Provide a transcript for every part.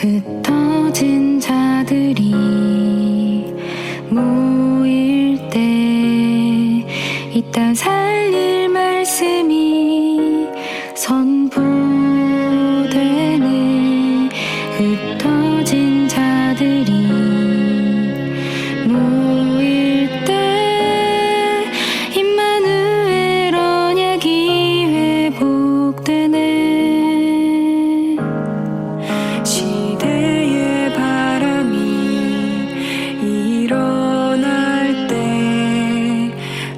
흩어진 자들이 모일 때 이 땅 살릴 말씀이 선포되네. 흩어진 자들이 모일 때 임마누엘 언약이 회복되네. 시대의 바람이 일어날 때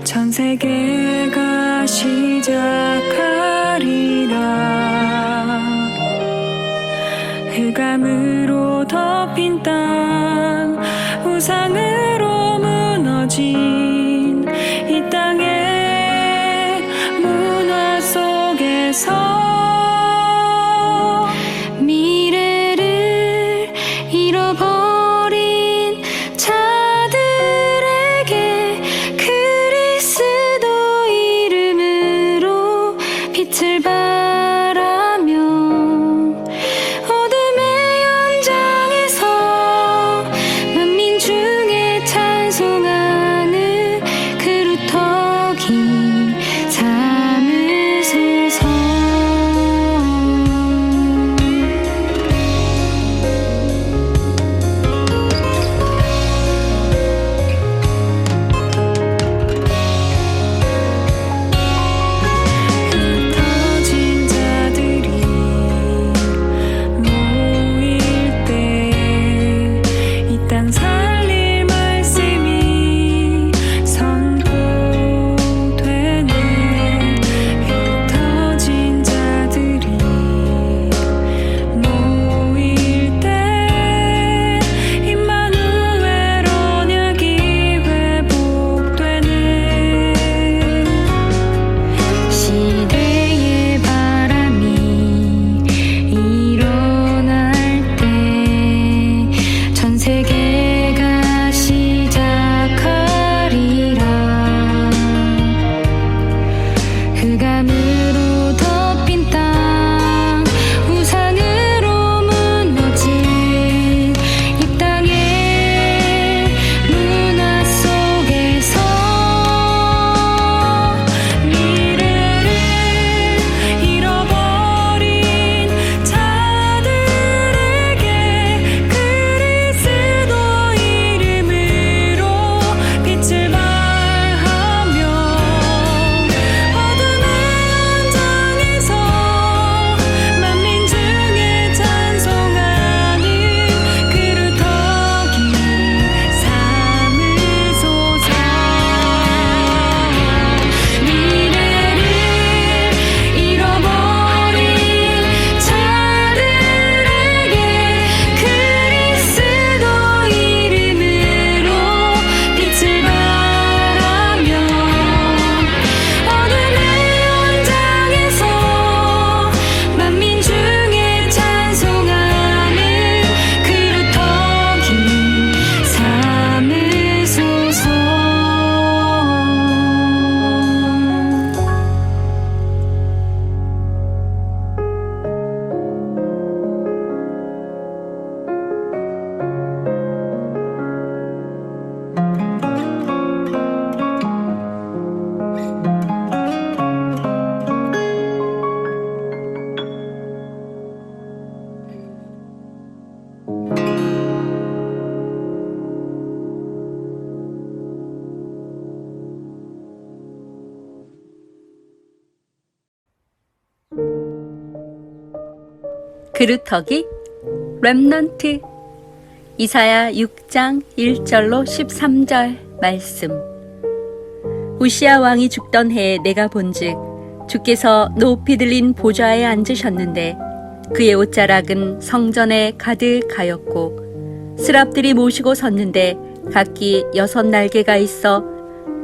전 세계가 시작하리라. 흑암으로 덮인 땅, 우상으로 무너진 이 땅의 문화 속에서 미래를 잃어버린 자들에게 그리스도 이름으로 빛을 발하며 어둠의 현장에서 만민 중에 찬송하는 그루터기 삼으소서. 흩어진 자들이 모일 때 이 땅 살릴 말씀이 선포되네. 흩어진 자들이 모일 때 임마누엘 언약이 회복되네. 시대의 바람이 일어날 때 전 세계가 시작하리라. 흑암으로 덮인 땅, 우상으로 무너진 이 땅의 문화 속에서 미래를 잃어버린 자들에게 그리스도 이름으로 빛을 발하며 어둠의 현장에서 만민 중에 찬송하는 그루터기 삼으소서. 미래를 잃어버린 자들에게 그리스도 이름으로 빛을 발하며 어둠의 현장에서 만민 중에 찬송하는 그루터기 삼으소서. 그루터기 렘넌트. 이사야 6장 1절로 13절 말씀. 우시야 왕이 죽던 해에 내가 본즉 주께서 높이 들린 보좌에 앉으셨는데 그의 옷자락은 성전에 가득하였고 스랍들이 모시고 섰는데 각기 6날개가 있어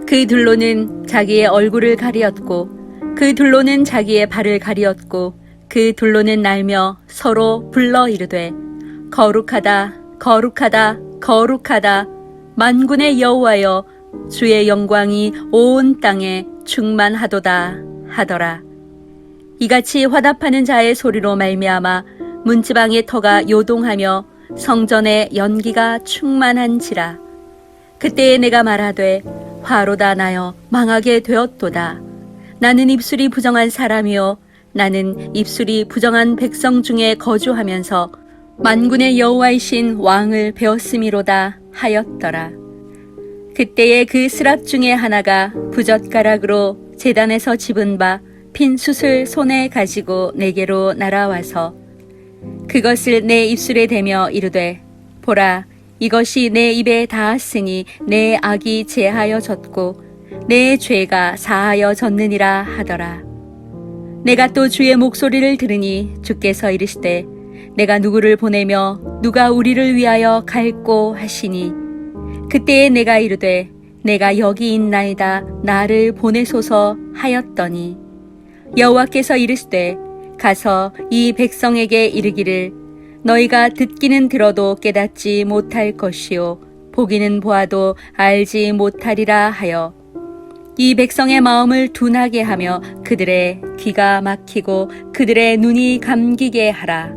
그 둘로는 자기의 얼굴을 가리었고 그 둘로는 자기의 발을 가리었고 그 둘로는 날며 서로 불러 이르되 거룩하다 거룩하다 거룩하다 만군의 여호와여 주의 영광이 온 땅에 충만하도다 하더라. 이같이 화답하는 자의 소리로 말미암아 문지방의 터가 요동하며 성전에 연기가 충만한지라. 그때에 내가 말하되 화로다 나여 망하게 되었도다. 나는 입술이 부정한 사람이요 나는 입술이 부정한 백성 중에 거주하면서 만군의 여호와이신 왕을 배웠음이로다 하였더라. 그때에 그 스랍 중에 하나가 부젓가락으로 제단에서 집은 바 핀 숯을 손에 가지고 내게로 날아와서 그것을 내 입술에 대며 이르되 보라 이것이 내 입에 닿았으니 내 악이 제하여졌고 내 죄가 사하여 졌느니라 하더라. 내가 또 주의 목소리를 들으니 주께서 이르시되 내가 누구를 보내며 누가 우리를 위하여 갈꼬 하시니 그때에 내가 이르되 내가 여기 있나이다 나를 보내소서 하였더니 여호와께서 이르시되 가서 이 백성에게 이르기를 너희가 듣기는 들어도 깨닫지 못할 것이요 보기는 보아도 알지 못하리라 하여 이 백성의 마음을 둔하게 하며 그들의 귀가 막히고 그들의 눈이 감기게 하라.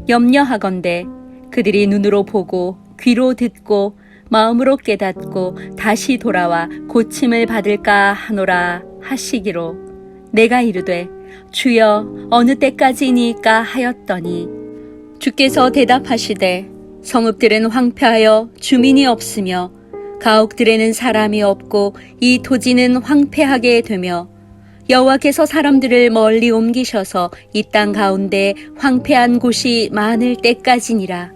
염려하건대 그들이 눈으로 보고 귀로 듣고 마음으로 깨닫고 다시 돌아와 고침을 받을까 하노라 하시기로 내가 이르되 주여 어느 때까지이니까 하였더니 주께서 대답하시되 성읍들은 황폐하여 주민이 없으며 가옥들에는 사람이 없고 이 토지는 황폐하게 되며 여호와께서 사람들을 멀리 옮기셔서 이 땅 가운데 황폐한 곳이 많을 때까지니라.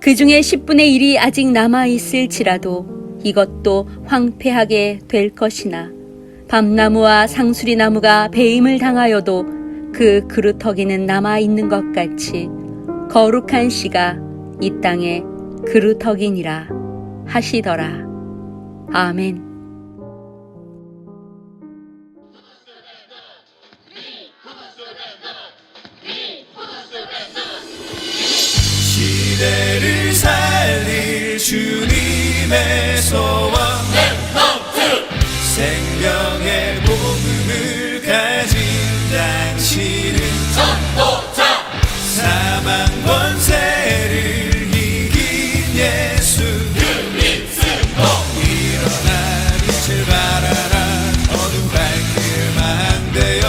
그 중에 10분의 1이 아직 남아 있을지라도 이것도 황폐하게 될 것이나 밤나무와 상수리나무가 배임을 당하여도 그 그루터기는 남아 있는 것 같이 거룩한 씨가 이 땅에 그루터기니라 하시더라. 아멘. 시대를 살릴 주님의 소원 생명의 복음을 가진 당신은 사망 권세를 이긴 예수 일어나 빛을 발하라 어둠 밝힐만 되어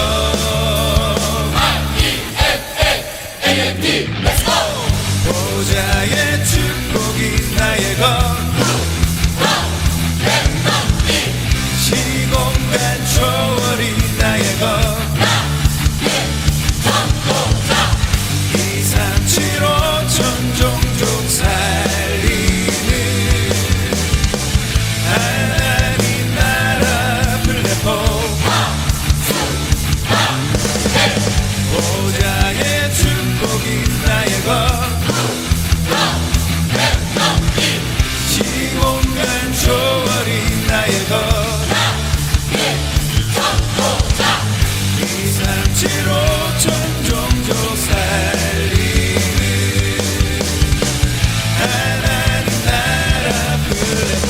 보좌의 축복이 나의 것 시공간 초월이 나의 것 237 5천 종족 살리는 하나님 나라 플랫폼 보좌의 축복이 나의 것 시공간 초월이 나의 것 237 5천 종족 살리는 하나님 나라 플랫폼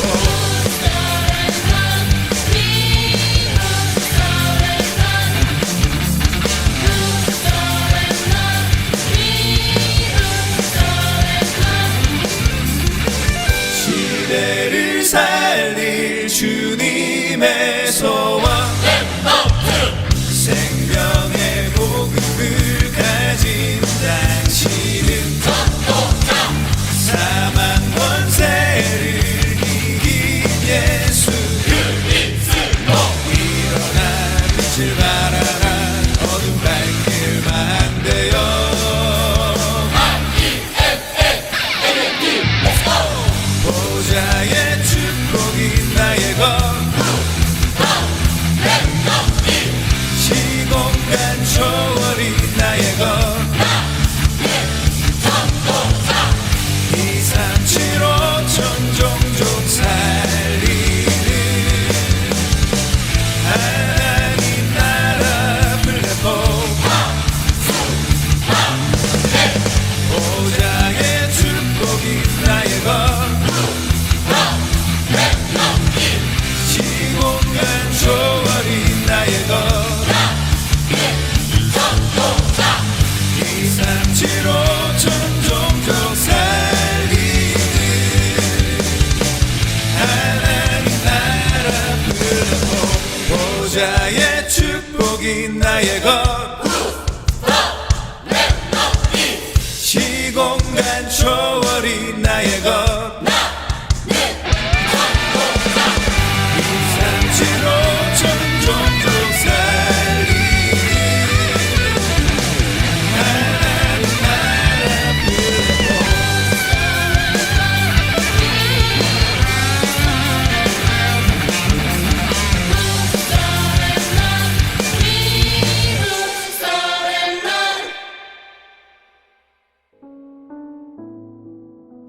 시대를 살릴 주님의 소원 생명의 복음을 가진 당신은 사망 권세를 이긴 예수 일어나 빛을 발하라 어둠 밝힐만 되어 보좌의 축복이 나의 것 시공간 초월이 나의 것 237 5천 종족 살리는 하나님 나라 플랫폼 보좌의 축복이 나의 것 시공간 초월이 나의 것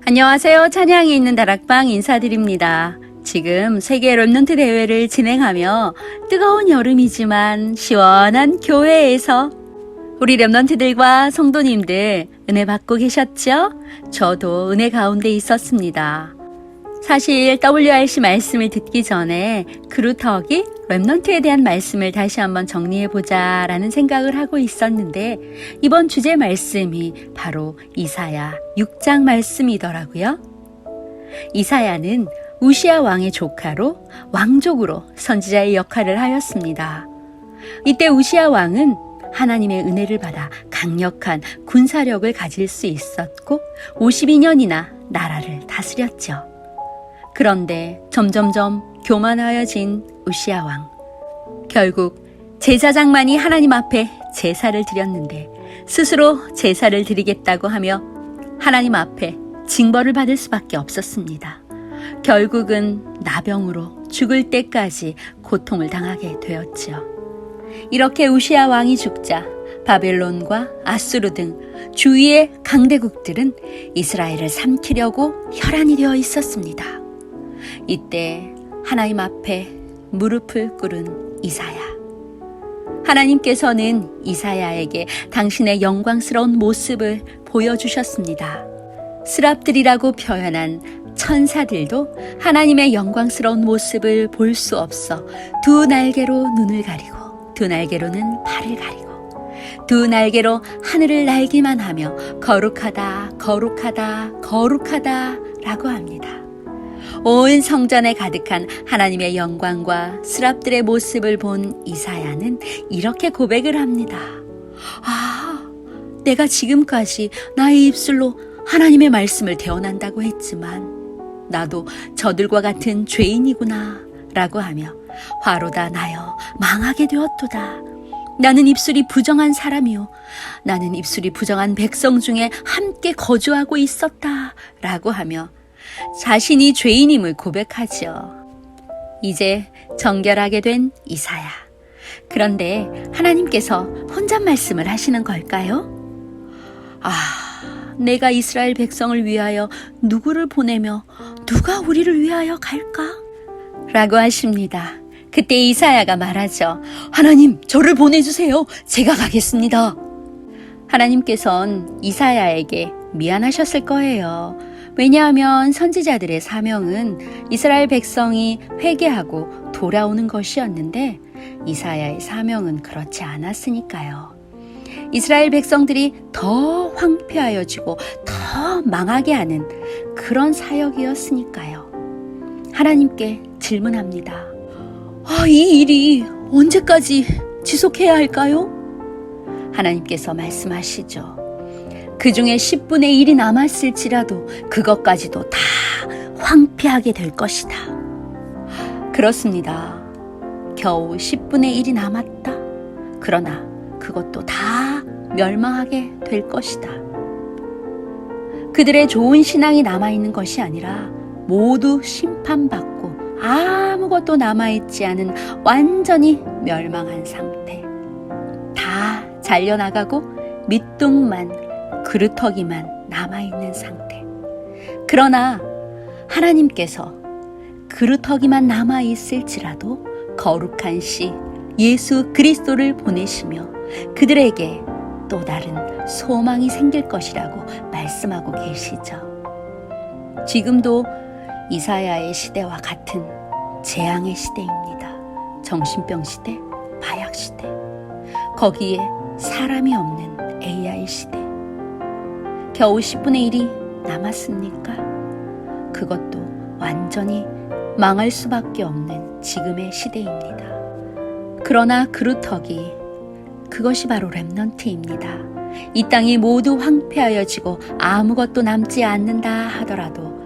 안녕하세요. 찬양이 있는 다락방 인사드립니다. 지금 세계 랩넌트 대회를 진행하며 뜨거운 여름이지만 시원한 교회에서 우리 랩넌트들과 성도님들 은혜 받고 계셨죠? 저도 은혜 가운데 있었습니다. 사실 WRC 말씀을 듣기 전에 그루터기 랩넌트에 대한 말씀을 다시 한번 정리해보자 라는 생각을 하고 있었는데 이번 주제 말씀이 바로 이사야 6장 말씀이더라고요. 이사야는 우시야 왕의 조카로 왕족으로 선지자의 역할을 하였습니다. 이때 우시야 왕은 하나님의 은혜를 받아 강력한 군사력을 가질 수 있었고 52년이나 나라를 다스렸죠. 그런데 점점점 교만하여진 우시야 왕. 결국 제사장만이 하나님 앞에 제사를 드렸는데 스스로 제사를 드리겠다고 하며 하나님 앞에 징벌을 받을 수밖에 없었습니다. 결국은 나병으로 죽을 때까지 고통을 당하게 되었지요. 이렇게 우시야 왕이 죽자 바벨론과 아수르 등 주위의 강대국들은 이스라엘을 삼키려고 혈안이 되어 있었습니다. 이때 하나님 앞에 무릎을 꿇은 이사야. 하나님께서는 이사야에게 당신의 영광스러운 모습을 보여주셨습니다. 스랍들이라고 표현한 천사들도 하나님의 영광스러운 모습을 볼 수 없어 두 날개로 눈을 가리고 두 날개로는 발을 가리고 두 날개로 하늘을 날기만 하며 거룩하다 거룩하다 거룩하다 라고 합니다. 온 성전에 가득한 하나님의 영광과 스랍들의 모습을 본 이사야는 이렇게 고백을 합니다. 내가 지금까지 나의 입술로 하나님의 말씀을 대언한다고 했지만 나도 저들과 같은 죄인이구나 라고 하며 화로다 나여 망하게 되었도다. 나는 입술이 부정한 사람이요 나는 입술이 부정한 백성 중에 함께 거주하고 있었다 라고 하며 자신이 죄인임을 고백하죠. 이제 정결하게 된 이사야. 그런데 하나님께서 혼잣 말씀을 하시는 걸까요? 내가 이스라엘 백성을 위하여 누구를 보내며 누가 우리를 위하여 갈까? 라고 하십니다. 그때 이사야가 말하죠. 하나님, 저를 보내주세요. 제가 가겠습니다. 하나님께서는 이사야에게 미안하셨을 거예요. 왜냐하면 선지자들의 사명은 이스라엘 백성이 회개하고 돌아오는 것이었는데 이사야의 사명은 그렇지 않았으니까요. 이스라엘 백성들이 더 황폐하여지고 더 망하게 하는 그런 사역이었으니까요. 하나님께 질문합니다. 이 일이 언제까지 지속해야 할까요? 하나님께서 말씀하시죠. 그 중에 10분의 1이 남았을지라도 그것까지도 다 황폐하게 될 것이다. 그렇습니다. 겨우 10분의 1이 남았다. 그러나 그것도 다 멸망하게 될 것이다. 그들의 좋은 신앙이 남아있는 것이 아니라 모두 심판받고 아무것도 남아있지 않은 완전히 멸망한 상태. 다 잘려나가고 밑둥만 그루터기만 남아있는 상태. 그러나 하나님께서 그루터기만 남아있을지라도 거룩한 씨 예수 그리스도를 보내시며 그들에게 또 다른 소망이 생길 것이라고 말씀하고 계시죠. 지금도 이사야의 시대와 같은 재앙의 시대입니다. 정신병 시대, 마약 시대, 거기에 사람이 없는 AI 시대. 겨우 10분의 1이 남았습니까? 그것도 완전히 망할 수밖에 없는 지금의 시대입니다. 그러나 그루터기, 그것이 바로 랩넌트입니다. 이 땅이 모두 황폐하여지고 아무것도 남지 않는다 하더라도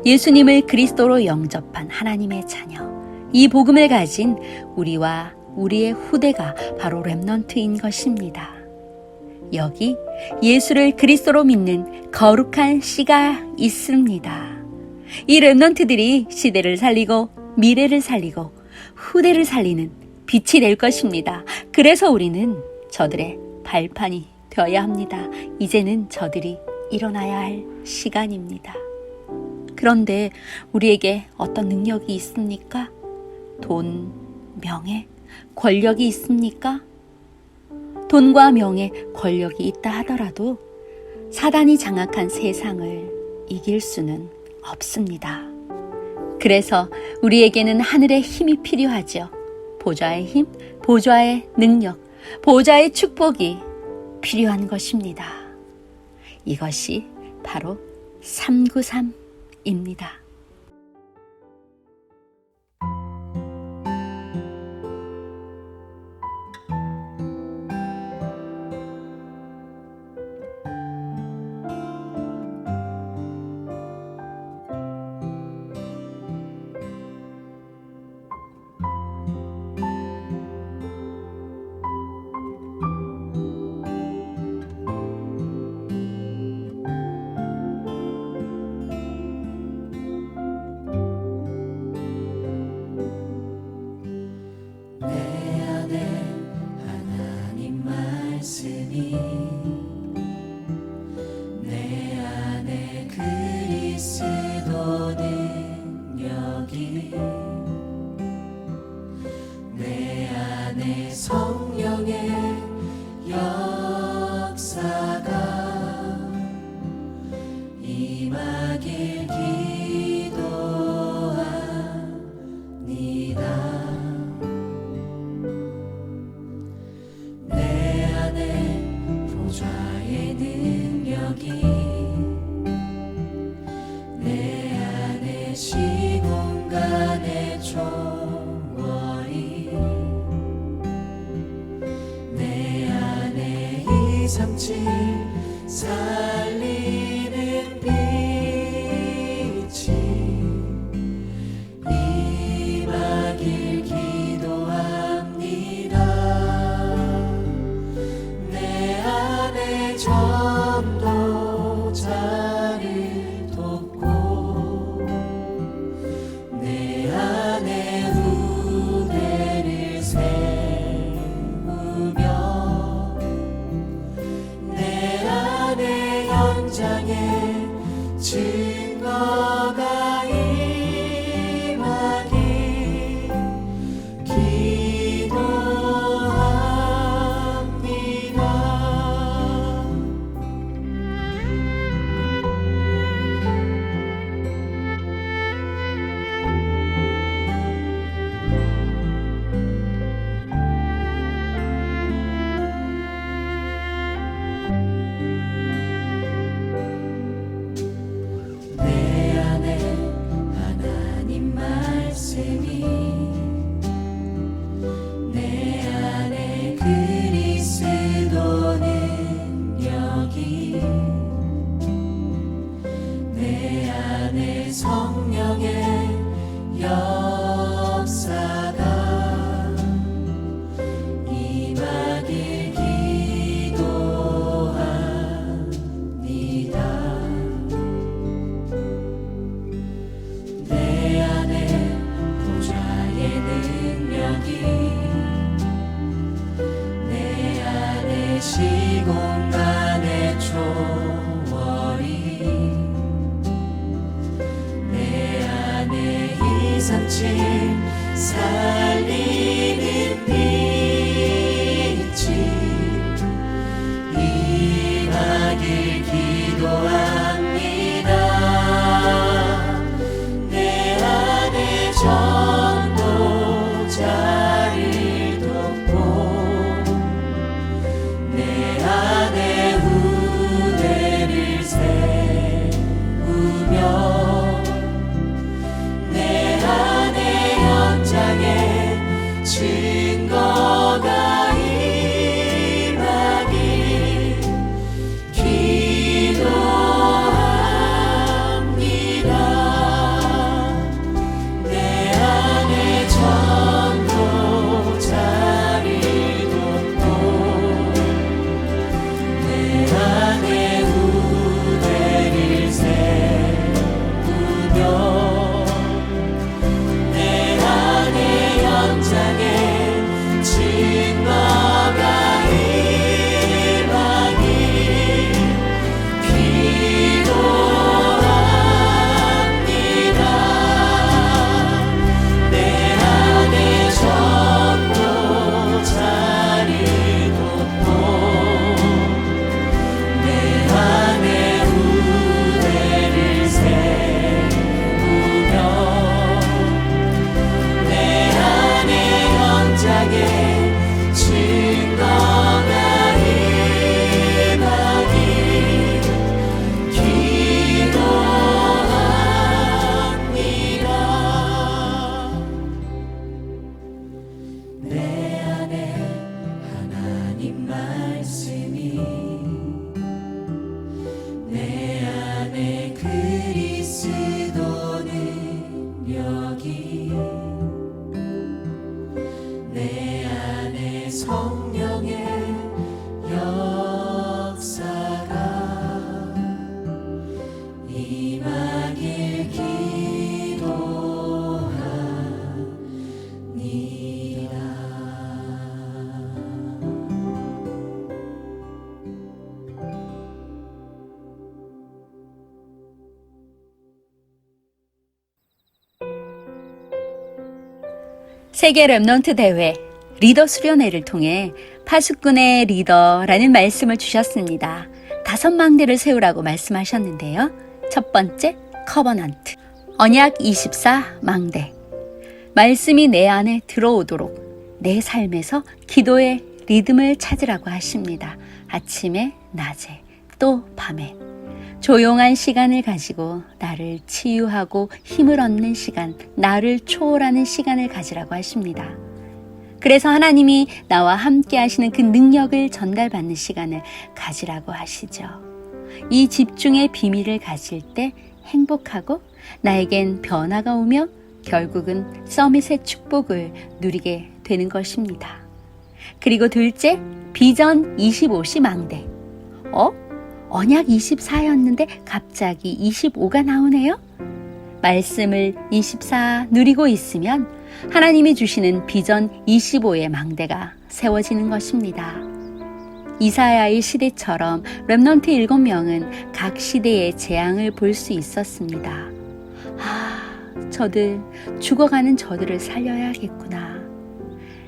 예수님을 그리스도로 영접한 하나님의 자녀, 이 복음을 가진 우리와 우리의 후대가 바로 랩넌트인 것입니다. 여기 예수를 그리스도로 믿는 거룩한 씨가 있습니다. 이 랩넌트들이 시대를 살리고 미래를 살리고 후대를 살리는 빛이 될 것입니다. 그래서 우리는 저들의 발판이 되어야 합니다. 이제는 저들이 일어나야 할 시간입니다. 그런데 우리에게 어떤 능력이 있습니까? 돈, 명예, 권력이 있습니까? 돈과 명예, 권력이 있다 하더라도 사단이 장악한 세상을 이길 수는 없습니다. 그래서 우리에게는 하늘의 힘이 필요하죠. 보좌의 힘, 보좌의 능력, 보좌의 축복이 필요한 것입니다. 이것이 바로 393입니다. 내 안에 그리스도 능력이 내 안에 성령의 역사가 임하길 기도합니다. 내 안에 보좌의 능력이 내 안에 시공간의 초월이 내 안에 237 살리는 빛이 임하길 기도합니다. 내 안에 전도자를 돕고 내 안에 후대를 세우며 내 안에 현장에 증거가 임하길 기도합니다. 세계 랩넌트 대회 리더 수련회를 통해 파수꾼의 리더라는 말씀을 주셨습니다. 5망대를 세우라고 말씀하셨는데요. 첫 번째, 커버넌트, 언약 24망대. 말씀이 내 안에 들어오도록 내 삶에서 기도의 리듬을 찾으라고 하십니다. 아침에, 낮에, 또 밤에. 조용한 시간을 가지고 나를 치유하고 힘을 얻는 시간, 나를 초월하는 시간을 가지라고 하십니다. 그래서 하나님이 나와 함께 하시는 그 능력을 전달받는 시간을 가지라고 하시죠. 이 집중의 비밀을 가질 때 행복하고 나에겐 변화가 오며 결국은 서밋의 축복을 누리게 되는 것입니다. 그리고 둘째, 비전 25시 망대. 언약 24였는데 갑자기 25가 나오네요? 말씀을 24 누리고 있으면 하나님이 주시는 비전 25의 망대가 세워지는 것입니다. 이사야의 시대처럼 렘넌트 7명은 각 시대의 재앙을 볼 수 있었습니다. 죽어가는 저들을 살려야겠구나.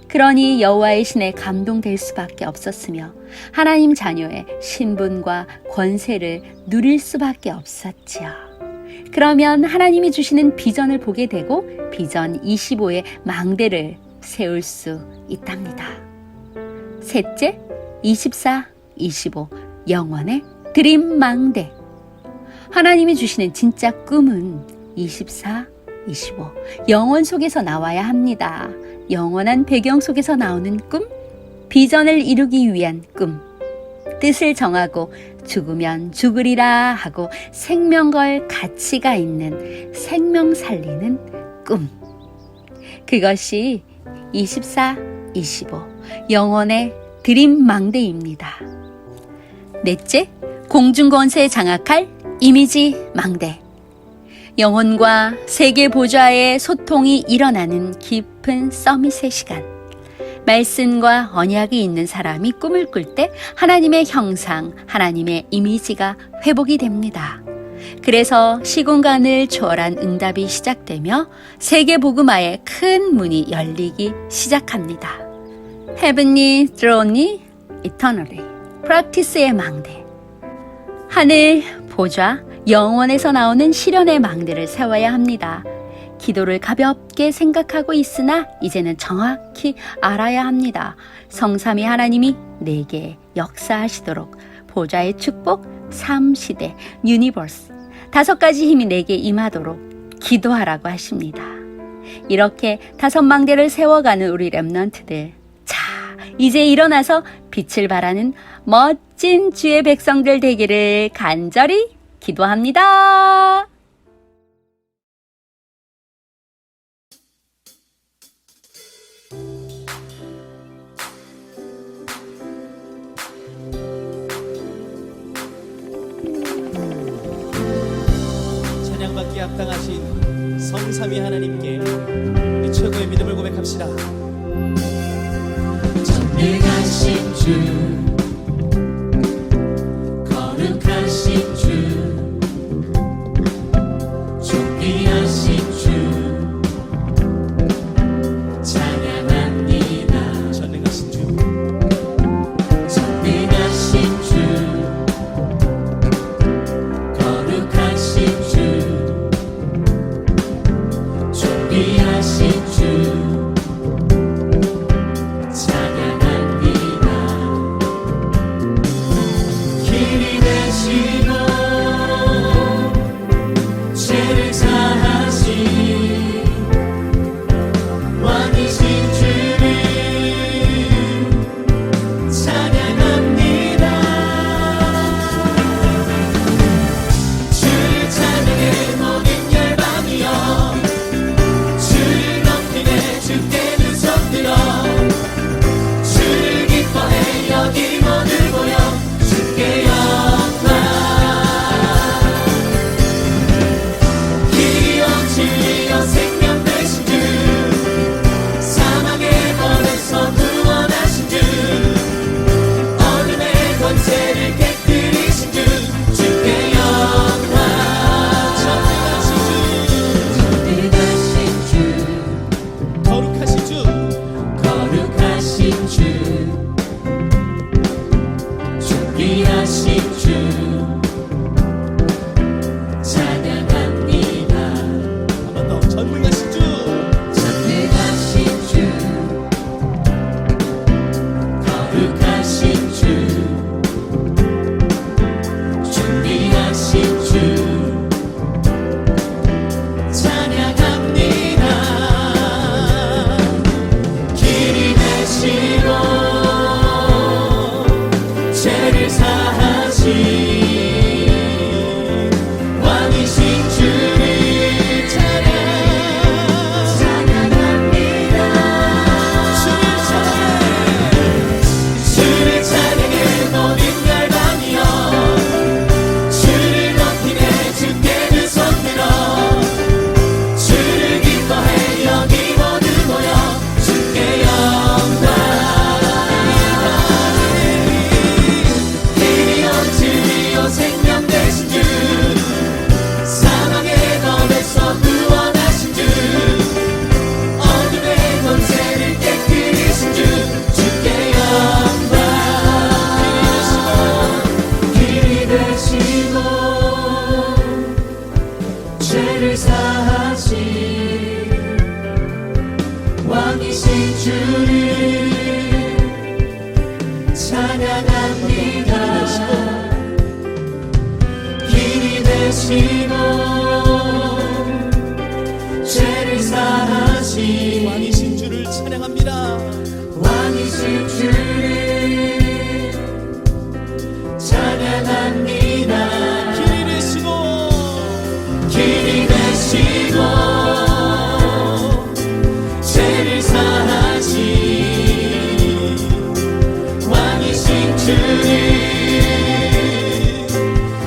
그러니 여호와의 신에 감동될 수밖에 없었으며 하나님 자녀의 신분과 권세를 누릴 수밖에 없었지요. 그러면 하나님이 주시는 비전을 보게 되고 비전 25의 망대를 세울 수 있답니다. 셋째, 24, 25 영원의 드림 망대. 하나님이 주시는 진짜 꿈은 24, 25 영원 속에서 나와야 합니다. 영원한 배경 속에서 나오는 꿈, 비전을 이루기 위한 꿈, 뜻을 정하고 죽으면 죽으리라 하고 생명 걸 가치가 있는 생명 살리는 꿈. 그것이 24, 25 영원의 드림 망대입니다. 넷째, 공중권세 장악할 이미지 망대. 영혼과 세계 보좌의 소통이 일어나는 깊은 서밋의 시간. 말씀과 언약이 있는 사람이 꿈을 꿀 때 하나님의 형상, 하나님의 이미지가 회복이 됩니다. 그래서 시공간을 초월한 응답이 시작되며 세계 복음화의 큰 문이 열리기 시작합니다. Heavenly, Thronely, Eternally, Practice의 망대. 하늘, 보좌, 영원에서 나오는 실현의 망대를 세워야 합니다. 기도를 가볍게 생각하고 있으나 이제는 정확히 알아야 합니다. 성삼위 하나님이 내게 역사하시도록 보좌의 축복, 3시대, 유니버스 5가지 힘이 내게 임하도록 기도하라고 하십니다. 이렇게 5망대를 세워가는 우리 렘넌트들, 자, 이제 일어나서 빛을 발하는 멋진 주의 백성들 되기를 간절히 기도합니다. 찬양받기에 합당하신 성삼위 하나님께 우리 최고의 믿음을 고백합시다. 전능하신 주, 거룩하신 주, 존귀하신 주, 찬양합니다. 전능하신 주, 전능하신 주, 거룩하신 주, 존귀하신 주, 찬양합니다. 준비하신 주 찬양합니다. 한 번 더 전능하신 주 전능하신 주 거룩하신 주 준비하신 주 찬양합니다. 길이 되시고 죄를 사하신 왕이신 주를 찬양합니다. 주를 찬양해 모든 열방이여 주를 높이네 주께 두 손 들어 주를 기뻐해 여기 모두 모여 주께 영광. 길이요 진리요 생명 되신 주 사망의 검에서 구원하신 주 어둠의 권세를 깨뜨리신 주 주께 영광. 길이 되시고 죄를 사하신 왕이신 주를 찬양합니다. 길이 되시고 죄를 사하신 왕이신 주를 찬양합니다. 왕이신 주를 찬양합니다. 길이 되시고 길이 되시고 죄를 사하신 왕이신 주를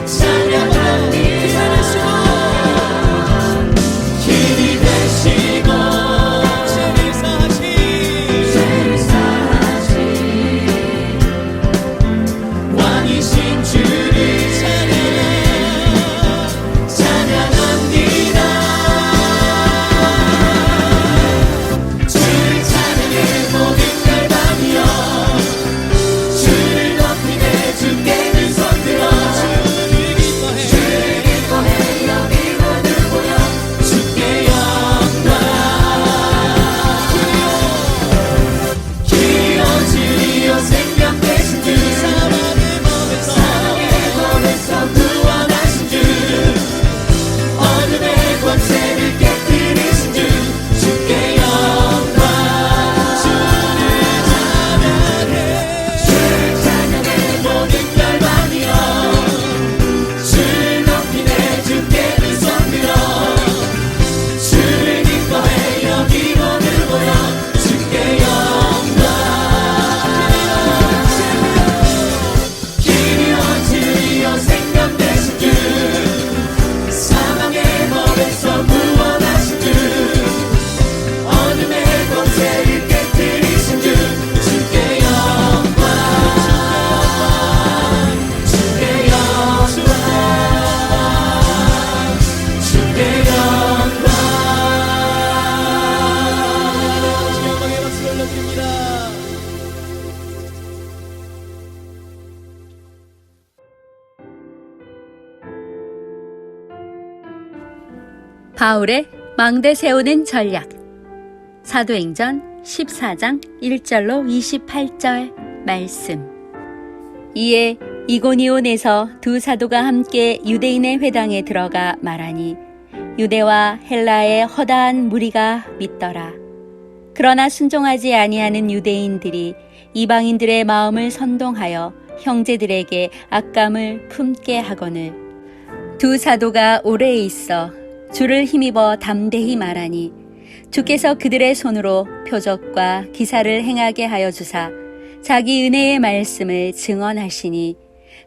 찬양합니다. 길이 되시고 죄를 사하신 죄를 사하신 왕이신 주를 찬양합니다. 주를 찬양해 모든 열방이여 주를 높이네 주께 두 손 들어 주를 기뻐해 주를 기뻐해 여기 모두 모여 주께 영광. 길이요 진리요 생명 되신 주 사망의 검에서 사랑의 검에서 구원하신 주 어둠의 권세를 깨뜨리신 주 주께 영광. 주를 찬양해 모든 열방이여 주를 높이네 주께 두 손 들어 주를 기뻐해 여기 모두 모여 주께 영광. 길이요 진리요 생명 되신 주 사망의 법에서 구원하신 주 어둠의 권세를 깨뜨리신 주 주께 영광. 주께 영광. 주께 영광. 영광의 박수를 높입니다. 바울의 망대 세우는 전략. 사도행전 14장 1절로 28절 말씀. 이에 이고니온에서 두 사도가 함께 유대인의 회당에 들어가 말하니 유대와 헬라의 허다한 무리가 믿더라. 그러나 순종하지 아니하는 유대인들이 이방인들의 마음을 선동하여 형제들에게 악감을 품게 하거늘 두 사도가 오래 있어 주를 힘입어 담대히 말하니 주께서 그들의 손으로 표적과 기사를 행하게 하여 주사 자기 은혜의 말씀을 증언하시니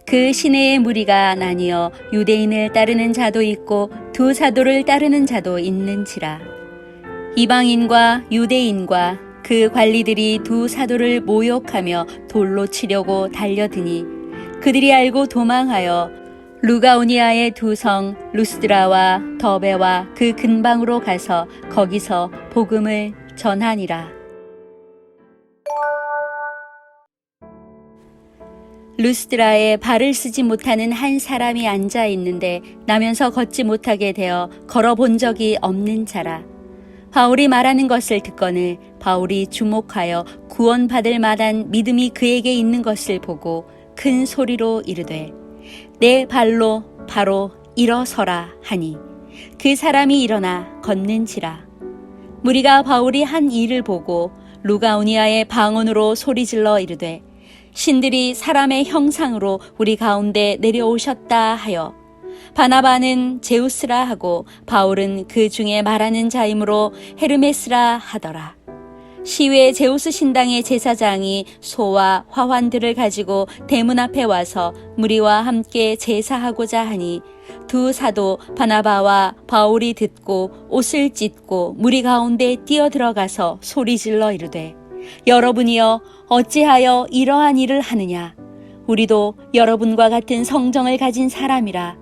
그 시내의 무리가 나뉘어 유대인을 따르는 자도 있고 두 사도를 따르는 자도 있는지라. 이방인과 유대인과 그 관리들이 두 사도를 모욕하며 돌로 치려고 달려드니 그들이 알고 도망하여 루가오니아의 두 성 루스드라와 더베와 그 근방으로 가서 거기서 복음을 전하니라. 루스드라에 발을 쓰지 못하는 한 사람이 앉아 있는데 나면서 걷지 못하게 되어 걸어본 적이 없는 자라. 바울이 말하는 것을 듣거늘 바울이 주목하여 구원받을 만한 믿음이 그에게 있는 것을 보고 큰 소리로 이르되 내 발로 바로 일어서라 하니 그 사람이 일어나 걷는지라. 무리가 바울이 한 일을 보고 루가오니아의 방언으로 소리질러 이르되 신들이 사람의 형상으로 우리 가운데 내려오셨다 하여 바나바는 제우스라 하고 바울은 그 중에 말하는 자이므로 헤르메스라 하더라. 시외 제우스 신당의 제사장이 소와 화환들을 가지고 대문 앞에 와서 무리와 함께 제사하고자 하니 두 사도 바나바와 바울이 듣고 옷을 찢고 무리 가운데 뛰어들어가서 소리질러 이르되 여러분이여 어찌하여 이러한 일을 하느냐. 우리도 여러분과 같은 성정을 가진 사람이라.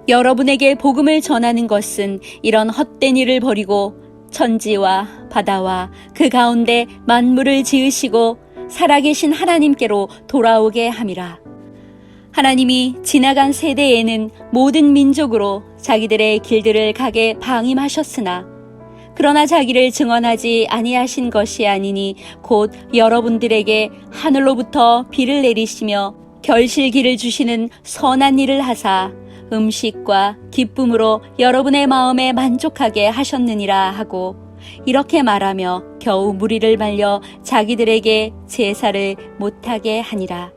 여러분에게 복음을 전하는 것은 이런 헛된 일을 버리고 천지와 바다와 그 가운데 만물을 지으시고 살아계신 하나님께로 돌아오게 함이라. 하나님이 지나간 세대에는 모든 민족으로 자기들의 길들을 가게 방임하셨으나 그러나 자기를 증언하지 아니하신 것이 아니니 곧 여러분들에게 하늘로부터 비를 내리시며 결실기를 주시는 선한 일을 하사 음식과 기쁨으로 여러분의 마음에 만족하게 하셨느니라 하고 이렇게 말하며 겨우 무리를 말려 자기들에게 제사를 못하게 하니라.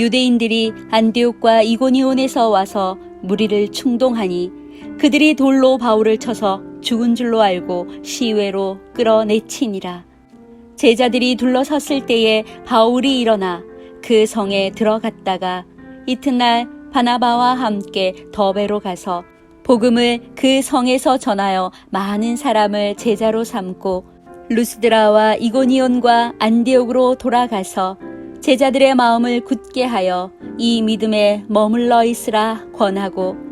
유대인들이 안디옥과 이고니온에서 와서 무리를 충동하니 그들이 돌로 바울을 쳐서 죽은 줄로 알고 시외로 끌어내치니라. 제자들이 둘러섰을 때에 바울이 일어나 그 성에 들어갔다가 이튿날 바나바와 함께 더베로 가서 복음을 그 성에서 전하여 많은 사람을 제자로 삼고 루스드라와 이고니온과 안디옥으로 돌아가서 제자들의 마음을 굳게 하여 이 믿음에 머물러 있으라 권하고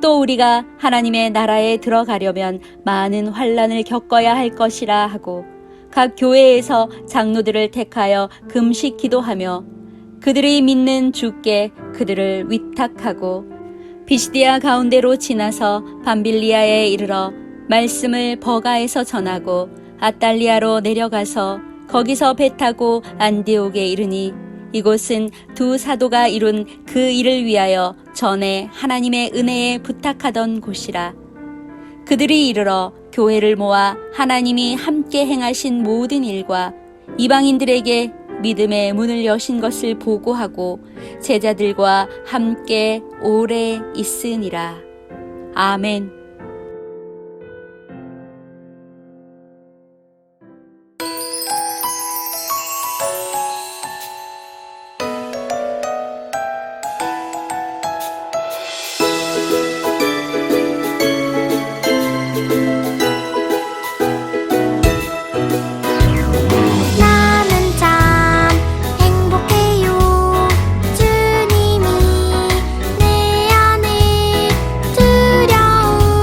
또 우리가 하나님의 나라에 들어가려면 많은 환난을 겪어야 할 것이라 하고 각 교회에서 장로들을 택하여 금식 기도하며 그들이 믿는 주께 그들을 위탁하고 비시디아 가운데로 지나서 밤빌리아에 이르러 말씀을 버가에서 전하고 아달리아로 내려가서 거기서 배 타고 안디옥에 이르니 이곳은 두 사도가 이룬 그 일을 위하여 전에 하나님의 은혜에 부탁하던 곳이라. 그들이 이르러 교회를 모아 하나님이 함께 행하신 모든 일과 이방인들에게 믿음의 문을 여신 것을 보고하고 제자들과 함께 오래 있으니라. 아멘. 나는 참 행복해요. 주님이 내 안에 두려움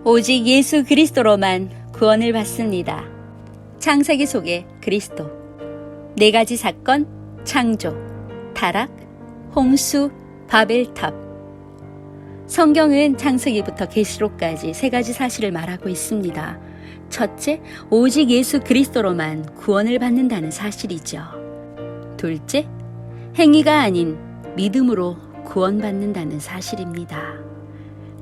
오직 예수 그리스도로만 구원을 받습니다. 창세기 속의 그리스도. 4가지 사건, 창조, 타락, 홍수, 바벨탑. 성경은 창세기부터 계시록까지 3가지 사실을 말하고 있습니다. 첫째, 오직 예수 그리스도로만 구원을 받는다는 사실이죠. 둘째, 행위가 아닌 믿음으로 구원받는다는 사실입니다.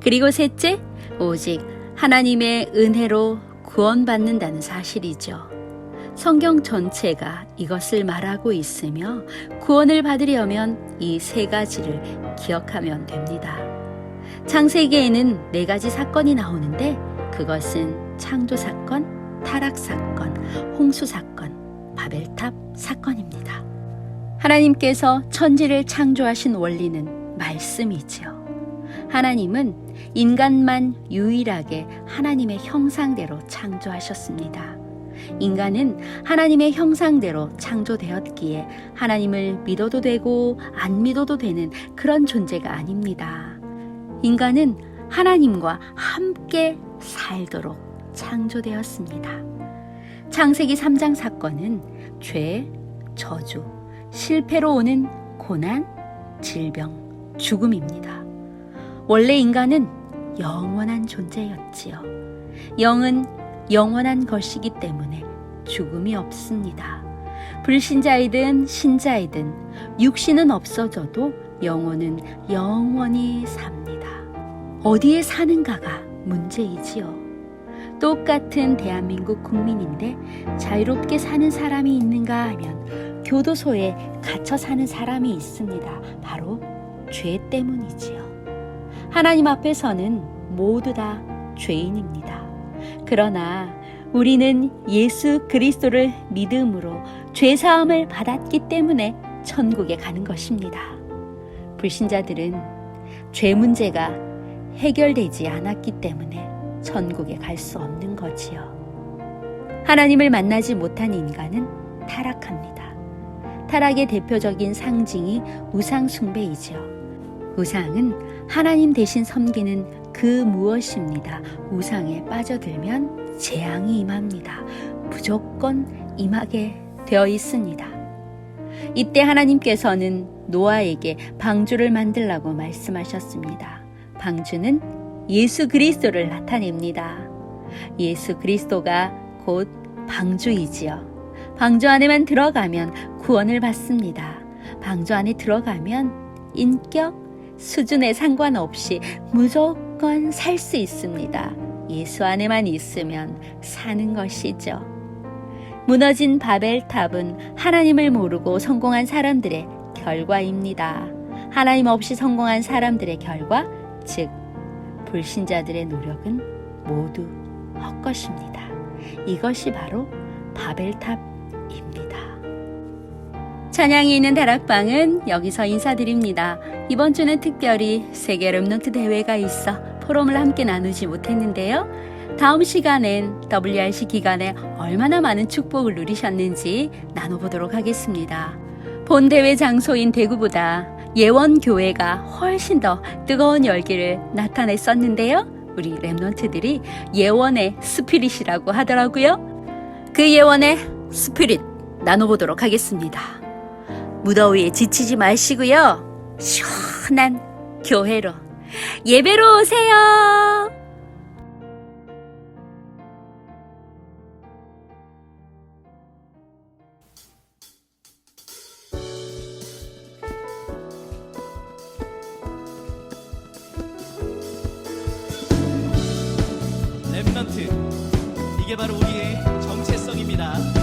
그리고 셋째, 오직 하나님의 은혜로 구원받는다는 사실이죠. 성경 전체가 이것을 말하고 있으며 구원을 받으려면 이 3가지를 기억하면 됩니다. 창세기에는 4가지 사건이 나오는데 그것은 창조 사건, 타락 사건, 홍수 사건, 바벨탑 사건입니다. 하나님께서 천지를 창조하신 원리는 말씀이지요. 하나님은 인간만 유일하게 하나님의 형상대로 창조하셨습니다. 인간은 하나님의 형상대로 창조되었기에 하나님을 믿어도 되고 안 믿어도 되는 그런 존재가 아닙니다. 인간은 하나님과 함께 살도록 창조되었습니다. 창세기 3장 사건은 죄, 저주, 실패로 오는 고난, 질병, 죽음입니다. 원래 인간은 영원한 존재였지요. 영은 영원한 것이기 때문에 죽음이 없습니다. 불신자이든 신자이든 육신은 없어져도 영혼은 영원히 삽니다. 어디에 사는가가 문제이지요. 똑같은 대한민국 국민인데 자유롭게 사는 사람이 있는가 하면 교도소에 갇혀 사는 사람이 있습니다. 바로 죄 때문이지요. 하나님 앞에서는 모두 다 죄인입니다. 그러나 우리는 예수 그리스도를 믿음으로 죄사함을 받았기 때문에 천국에 가는 것입니다. 불신자들은 죄 문제가 해결되지 않았기 때문에 천국에 갈 수 없는 거지요. 하나님을 만나지 못한 인간은 타락합니다. 타락의 대표적인 상징이 우상 숭배이지요. 우상은 하나님 대신 섬기는 그 무엇입니다. 우상에 빠져들면 재앙이 임합니다. 무조건 임하게 되어 있습니다. 이때 하나님께서는 노아에게 방주를 만들라고 말씀하셨습니다. 방주는 예수 그리스도를 나타냅니다. 예수 그리스도가 곧 방주이지요. 방주 안에만 들어가면 구원을 받습니다. 방주 안에 들어가면 인격, 수준에 상관없이 무조건 살 수 있습니다. 예수 안에만 있으면 사는 것이죠. 무너진 바벨탑은 하나님을 모르고 성공한 사람들의 결과입니다. 하나님 없이 성공한 사람들의 결과, 즉 불신자들의 노력은 모두 헛것입니다. 이것이 바로 바벨탑입니다. 찬양이 있는 다락방은 여기서 인사드립니다. 이번 주는 특별히 세계 렘넌트 대회가 있어 포럼을 함께 나누지 못했는데요. 다음 시간엔 WRC 기간에 얼마나 많은 축복을 누리셨는지 나눠보도록 하겠습니다. 본 대회 장소인 대구보다 예원교회가 훨씬 더 뜨거운 열기를 나타냈었는데요. 우리 렘넌트들이 예원의 스피릿이라고 하더라고요. 그 예원의 스피릿 나눠보도록 하겠습니다. 무더위에 지치지 마시고요. 시원한 교회로, 예배로 오세요. 렘넌트, 이게 바로 우리의 정체성입니다.